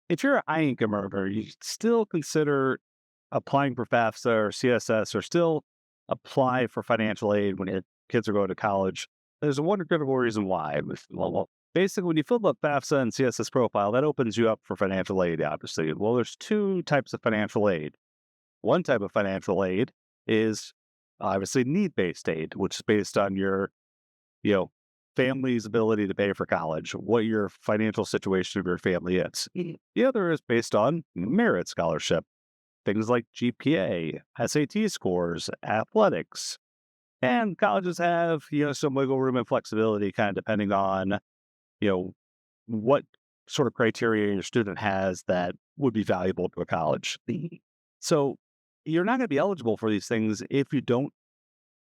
if you're a high income earner, you still consider applying for FAFSA or CSS or still apply for financial aid when your kids are going to college. There's one critical reason why. Basically, when you fill out FAFSA and CSS profile, that opens you up for financial aid, obviously. Well, there's two types of financial aid. One type of financial aid is obviously need-based aid, which is based on your, you know, family's ability to pay for college, what your financial situation of your family is. The other is based on merit scholarship, things like GPA, SAT scores, athletics. And colleges have, some wiggle room and flexibility kind of depending on, you know, what sort of criteria your student has that would be valuable to a college. So you're not going to be eligible for these things if you don't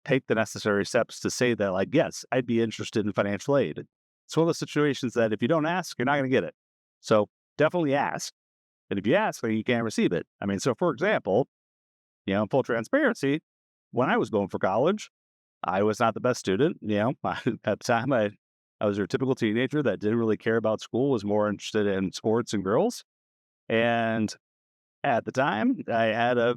take the necessary steps to say that, like, yes, I'd be interested in financial aid. It's one of those situations that if you don't ask, you're not going to get it. So definitely ask. And if you ask, then you can't receive it. I mean, so for example, full transparency, when I was going for college, I was not the best student. At the time, I was your typical teenager that didn't really care about school, was more interested in sports and girls. And at the time, I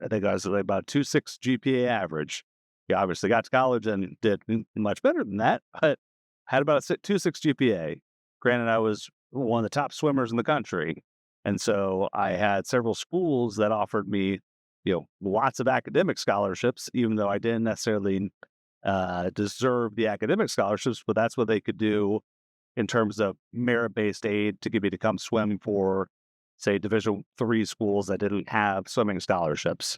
think I was like about 2.6 GPA average. Yeah, obviously got to college and did much better than that, but had about a 2.6 GPA. Granted, I was one of the top swimmers in the country. And so I had several schools that offered me, lots of academic scholarships, even though I didn't necessarily deserve the academic scholarships, but that's what they could do in terms of merit-based aid to get me to come swim for, say, Division III schools that didn't have swimming scholarships,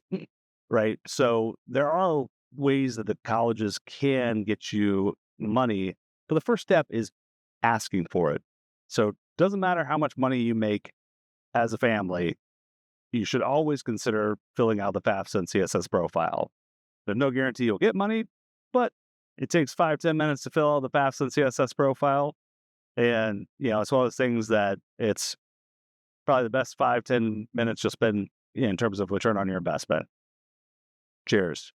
right? So there are ways that the colleges can get you money, but the first step is asking for it. So it doesn't matter how much money you make as a family, you should always consider filling out the FAFSA and CSS profile. There's no guarantee you'll get money, but it takes 5-10 minutes to fill out the FAFSA and CSS profile. And, it's one of those things that it's probably the best 5-10 minutes you'll spend in terms of return on your investment. Cheers.